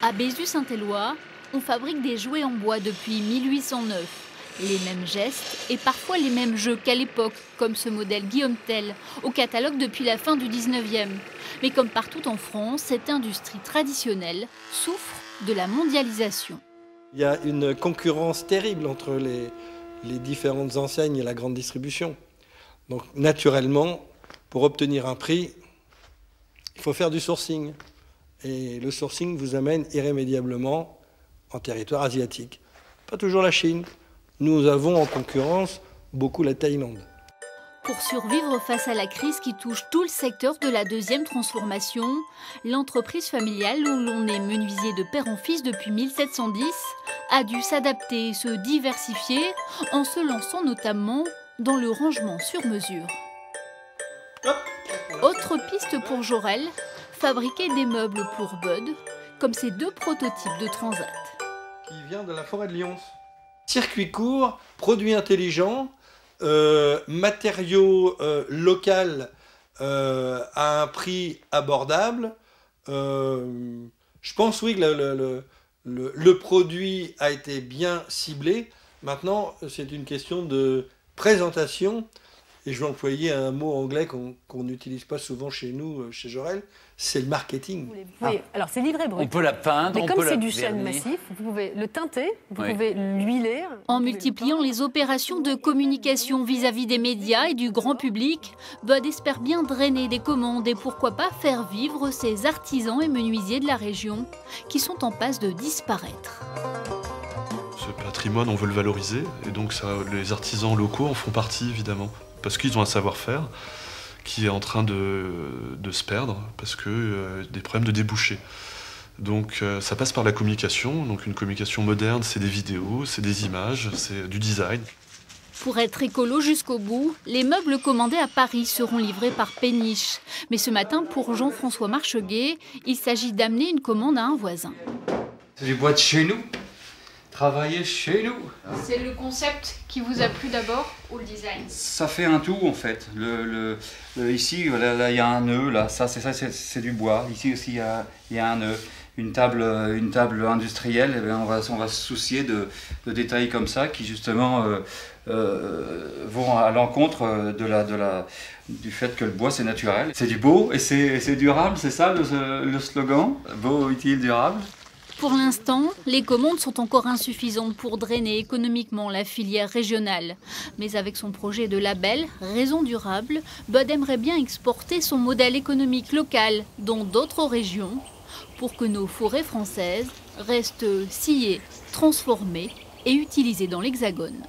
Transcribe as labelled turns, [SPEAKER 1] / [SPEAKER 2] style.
[SPEAKER 1] À Bézu-Saint-Éloi, on fabrique des jouets en bois depuis 1809. Les mêmes gestes et parfois les mêmes jeux qu'à l'époque, comme ce modèle Guillaume Tell, au catalogue depuis la fin du 19e. Mais comme partout en France, cette industrie traditionnelle souffre de la mondialisation.
[SPEAKER 2] Il y a une concurrence terrible entre les différentes enseignes et la grande distribution. Donc naturellement, pour obtenir un prix, il faut faire du sourcing. Et le sourcing vous amène irrémédiablement en territoire asiatique. Pas toujours la Chine. Nous avons en concurrence beaucoup la Thaïlande.
[SPEAKER 1] Pour survivre face à la crise qui touche tout le secteur de la deuxième transformation, l'entreprise familiale où l'on est menuisier de père en fils depuis 1710 a dû s'adapter et se diversifier en se lançant notamment dans le rangement sur mesure. Autre piste pour Jorel, fabriquer des meubles pour Bud, comme ces deux prototypes de Transat.
[SPEAKER 2] Qui vient de la forêt de Lyons. Circuit court, produits intelligents, matériaux local à un prix abordable. Je pense oui que le produit a été bien ciblé. Maintenant, c'est une question de présentation. Et je vais employer un mot anglais qu'on n'utilise pas souvent chez nous, chez Jorel, c'est le marketing.
[SPEAKER 3] Alors c'est livré brut.
[SPEAKER 4] On peut la peindre,
[SPEAKER 3] mais
[SPEAKER 4] on
[SPEAKER 3] comme
[SPEAKER 4] peut la
[SPEAKER 3] c'est du chêne
[SPEAKER 4] vernis.
[SPEAKER 3] massif, vous pouvez le teinter, vous pouvez l'huiler.
[SPEAKER 1] En multipliant les opérations de communication vis-à-vis des médias et du grand public, Bud espère bien drainer des commandes et pourquoi pas faire vivre ces artisans et menuisiers de la région qui sont en passe de disparaître.
[SPEAKER 5] Ce patrimoine, on veut le valoriser et donc ça, les artisans locaux en font partie évidemment. Parce qu'ils ont un savoir-faire qui est en train de se perdre, parce que des problèmes de débouchés. Donc ça passe par la communication, donc une communication moderne, c'est des vidéos, c'est des images, c'est du design.
[SPEAKER 1] Pour être écolo jusqu'au bout, les meubles commandés à Paris seront livrés par Péniche. Mais ce matin, pour Jean-François Marcheguet, il s'agit d'amener une commande à un voisin.
[SPEAKER 6] C'est du bois de chez nous. Travailler chez nous.
[SPEAKER 1] C'est le concept qui vous a plu d'abord ou le design?
[SPEAKER 6] Ça fait un tout en fait. Ici, là, il y a un nœud, là, c'est du bois. Ici aussi, il y a un nœud. Une table industrielle, eh bien, on va se soucier de détails comme ça qui justement vont à l'encontre du fait que le bois c'est naturel. C'est du beau et c'est durable, c'est ça le slogan? Beau, utile, durable.
[SPEAKER 1] Pour l'instant, les commandes sont encore insuffisantes pour drainer économiquement la filière régionale. Mais avec son projet de label Raison durable, Bud aimerait bien exporter son modèle économique local dans d'autres régions pour que nos forêts françaises restent sciées, transformées et utilisées dans l'Hexagone.